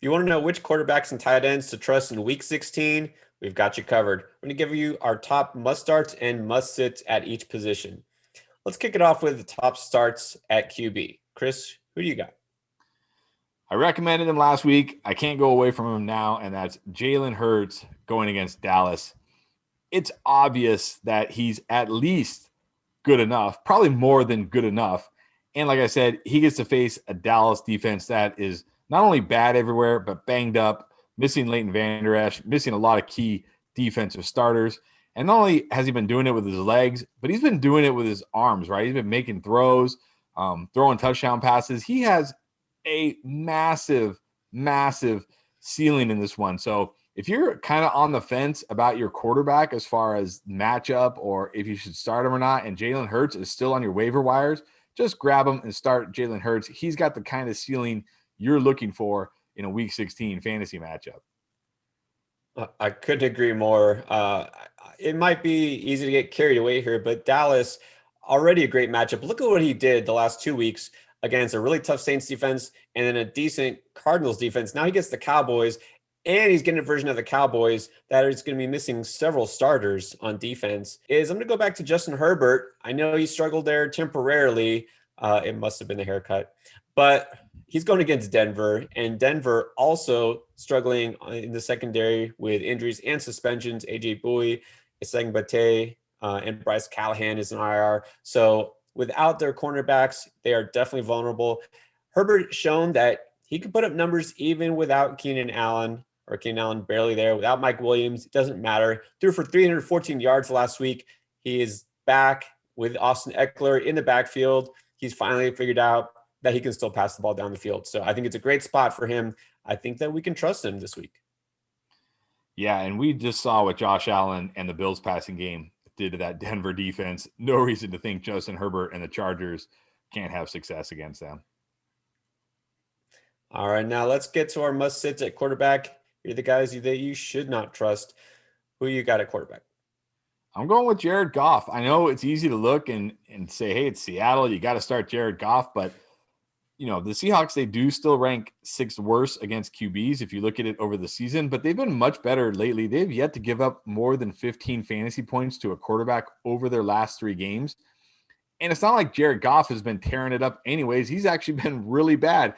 you want to know which quarterbacks and tight ends to trust in Week 16? We've got you covered. We're going to give you our top must starts and must sits at each position. Let's kick it off with the top starts at QB. Chris, who do you got? I recommended him last week. I can't go away from him now, and that's Jalen Hurts going against Dallas. It's obvious that he's at least good enough, probably more than good enough. And like I said, he gets to face a Dallas defense that is not only bad everywhere, but banged up, missing Leighton Vander Esch, missing a lot of key defensive starters. And not only has he been doing it with his legs, but he's been doing it with his arms, right? He's been making throws, throwing touchdown passes. He has a massive, massive ceiling in this one. So if you're kind of on the fence about your quarterback as far as matchup or if you should start him or not, and Jalen Hurts is still on your waiver wires, just grab him and start Jalen Hurts. He's got the kind of ceiling you're looking for in a Week 16 fantasy matchup. I couldn't agree more. It might be easy to get carried away here, but Dallas, already a great matchup. Look at what he did the last 2 weeks against a really tough Saints defense and then a decent Cardinals defense. Now he gets the Cowboys, and he's getting a version of the Cowboys that is going to be missing several starters on defense. I'm going to go back to Justin Herbert. I know he struggled there temporarily. It must have been the haircut. But he's going against Denver, and Denver also struggling in the secondary with injuries and suspensions. AJ Bowie, Eseng Bate, and Bryce Callahan is an IR. So without their cornerbacks, they are definitely vulnerable. Herbert shown that he can put up numbers even without Keenan Allen, or Keenan Allen barely there, without Mike Williams. It doesn't matter. Threw for 314 yards last week. He is back with Austin Eckler in the backfield. He's finally figured out that he can still pass the ball down the field. So I think it's a great spot for him. I think that we can trust him this week. Yeah, and we just saw what Josh Allen and the Bills passing game did to that Denver defense. No reason to think Justin Herbert and the Chargers can't have success against them. All right, now let's get to our must-sits at quarterback. Here are the guys that you should not trust. Who you got at quarterback? I'm going with Jared Goff. I know it's easy to look and say, hey, it's Seattle. You got to start Jared Goff. But, you know, the Seahawks, they do still rank sixth worst against QBs if you look at it over the season. But they've been much better lately. They've yet to give up more than 15 fantasy points to a quarterback over their last 3 games. And it's not like Jared Goff has been tearing it up anyways. He's actually been really bad.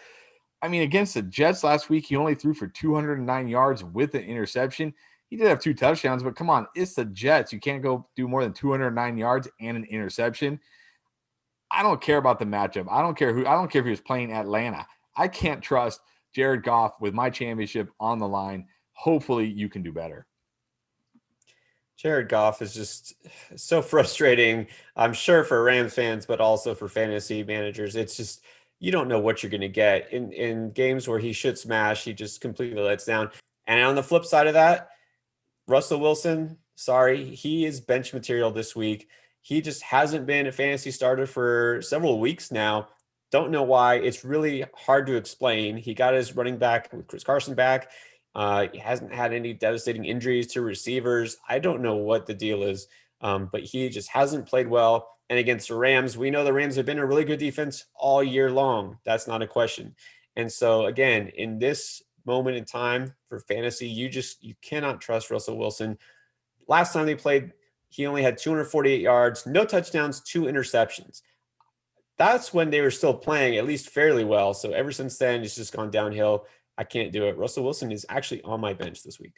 I mean, against the Jets last week, he only threw for 209 yards with an interception. He did have 2 touchdowns, but come on, it's the Jets. You can't go do more than 209 yards and an interception. I don't care about the matchup. I don't care if he was playing Atlanta. I can't trust Jared Goff with my championship on the line. Hopefully you can do better. Jared Goff is just so frustrating, I'm sure, for Rams fans, but also for fantasy managers. It's just, you don't know what you're going to get. In games where he should smash, he just completely lets down. And on the flip side of that, Russell Wilson, sorry, he is bench material this week. He just hasn't been a fantasy starter for several weeks now. Don't know why. It's really hard to explain. He got his running back with Chris Carson back. He hasn't had any devastating injuries to receivers. I don't know what the deal is, but he just hasn't played well. And against the Rams, we know the Rams have been a really good defense all year long. That's not a question. And so, again, in this moment in time for fantasy, you cannot trust Russell Wilson. Last time they played, he only had 248 yards, no touchdowns, 2 interceptions. That's when they were still playing at least fairly well. So ever since then, it's just gone downhill. I can't do it. Russell Wilson is actually on my bench this week.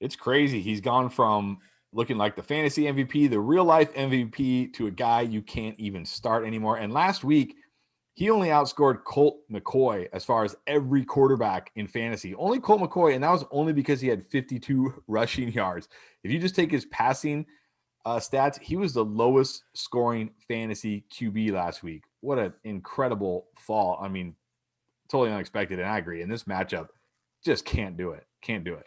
It's crazy. He's gone from looking like the fantasy MVP, the real life MVP, to a guy you can't even start anymore. And last week, he only outscored Colt McCoy as far as every quarterback in fantasy. Only Colt McCoy, and that was only because he had 52 rushing yards. If you just take his passing stats, he was the lowest scoring fantasy QB last week. What an incredible fall. I mean, totally unexpected, and I agree. In this matchup, just can't do it. Can't do it.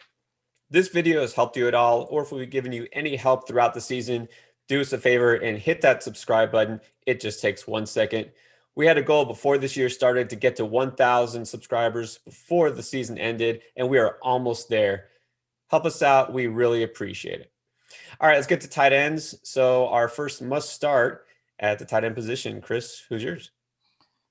This video has helped you at all, or if we've given you any help throughout the season, do us a favor and hit that subscribe button. It just takes 1 second. We had a goal before this year started to get to 1,000 subscribers before the season ended, and we are almost there. Help us out. We really appreciate it. All right, let's get to tight ends. So our first must start at the tight end position. Chris, who's yours?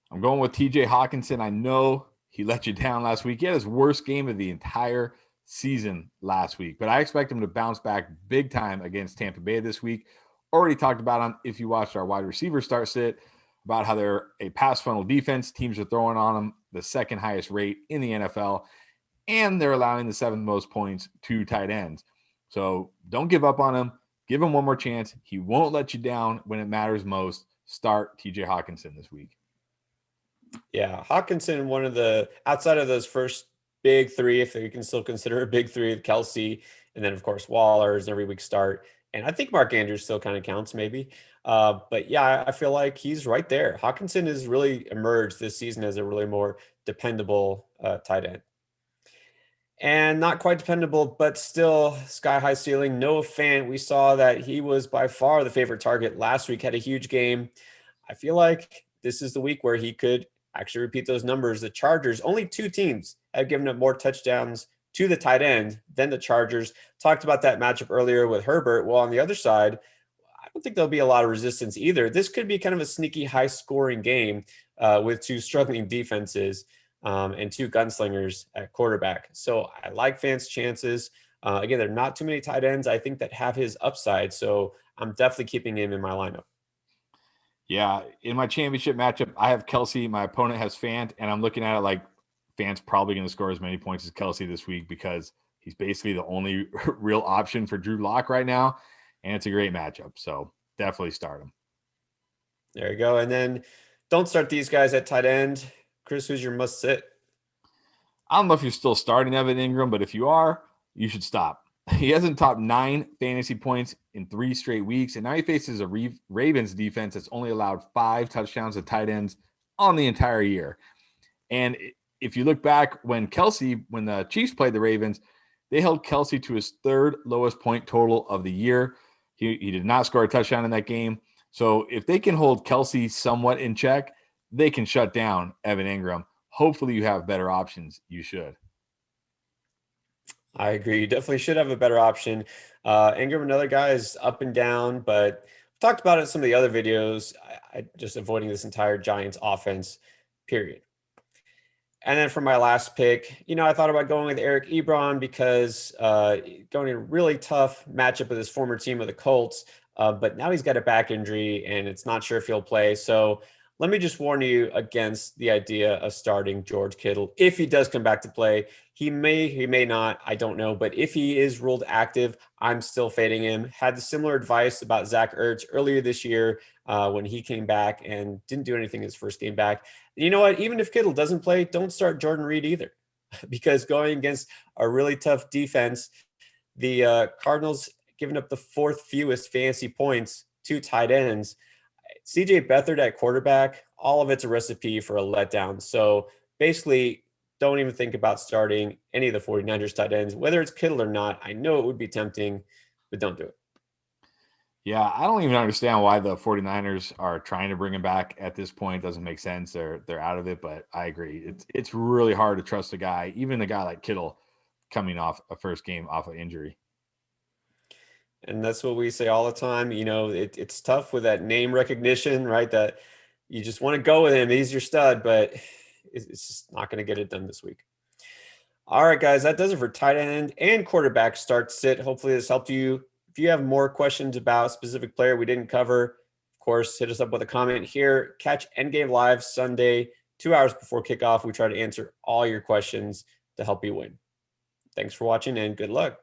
I'm going with TJ Hockenson. I know He let you down last week. He had his worst game of the entire season last week, but I expect him to bounce back big time against Tampa Bay this week. Already talked about him if you watched our wide receiver start sit, about how they're a pass funnel defense. Teams are throwing on them the second highest rate in the NFL, and they're allowing the 7th most points to tight ends. So don't give up on him. Give him one more chance. He won't let you down when it matters most. Start TJ Hockenson this week. Yeah, Hockenson, one of the, outside of those first big three, if you can still consider a big three, Kelsey, and then of course Waller's every week start. And I think Mark Andrews still kind of counts maybe. But yeah, I feel like he's right there. Hockenson has really emerged this season as a really more dependable tight end. And not quite dependable, but still sky high ceiling. Noah Fant, we saw that he was by far the favorite target last week, had a huge game. I feel like this is the week where he could actually repeat those numbers. The Chargers, only 2 teams have given up more touchdowns to the tight end than the Chargers. Talked about that matchup earlier with Herbert. Well, on the other side, I don't think there'll be a lot of resistance either. This could be kind of a sneaky high scoring game with 2 struggling defenses and 2 gunslingers at quarterback. So I like Fant's chances. Again, there are not too many tight ends, I think, that have his upside. So I'm definitely keeping him in my lineup. Yeah, in my championship matchup, I have Kelsey. My opponent has Fant, and I'm looking at it like Fant's probably going to score as many points as Kelsey this week because he's basically the only real option for Drew Lock right now, and it's a great matchup. So definitely start him. There you go. And then don't start these guys at tight end. Chris, who's your must sit? I don't know if you're still starting Evan Engram, but if you are, you should stop. He hasn't topped 9 fantasy points in 3 straight weeks, and now he faces a Ravens defense that's only allowed 5 touchdowns to tight ends on the entire year. And if you look back when the Chiefs played the Ravens, they held Kelsey to his 3rd lowest point total of the year. He did not score a touchdown in that game. So if they can hold Kelsey somewhat in check, they can shut down Evan Engram. Hopefully you have better options. You should. I agree. You definitely should have a better option. Engram, another guy, is up and down, but we talked about it in some of the other videos. I just avoiding this entire Giants offense, period. And then for my last pick, I thought about going with Eric Ebron because going in a really tough matchup with his former team of the Colts, but now he's got a back injury and it's not sure if he'll play. So let me just warn you against the idea of starting George Kittle. If he does come back to play, he may not, I don't know. But if he is ruled active, I'm still fading him. Had the similar advice about Zach Ertz earlier this year when he came back and didn't do anything his first game back. And you know what? Even if Kittle doesn't play, don't start Jordan Reed either. Because going against a really tough defense, the Cardinals giving up the 4th fewest fantasy points to tight ends. CJ Beathard at quarterback, all of it's a recipe for a letdown. So basically, don't even think about starting any of the 49ers tight ends, whether it's Kittle or not. I know it would be tempting, but don't do it. Yeah, I don't even understand why the 49ers are trying to bring him back at this point. It doesn't make sense. They're out of it, but I agree. It's really hard to trust a guy, even a guy like Kittle, coming off a first game off of injury. And that's what we say all the time. It's tough with that name recognition, right? That you just want to go with him. He's your stud, but it's just not going to get it done this week. All right, guys, that does it for tight end and quarterback start sit. Hopefully this helped you. If you have more questions about a specific player we didn't cover, of course, hit us up with a comment here. Catch Endgame Live Sunday, 2 hours before kickoff. We try to answer all your questions to help you win. Thanks for watching and good luck.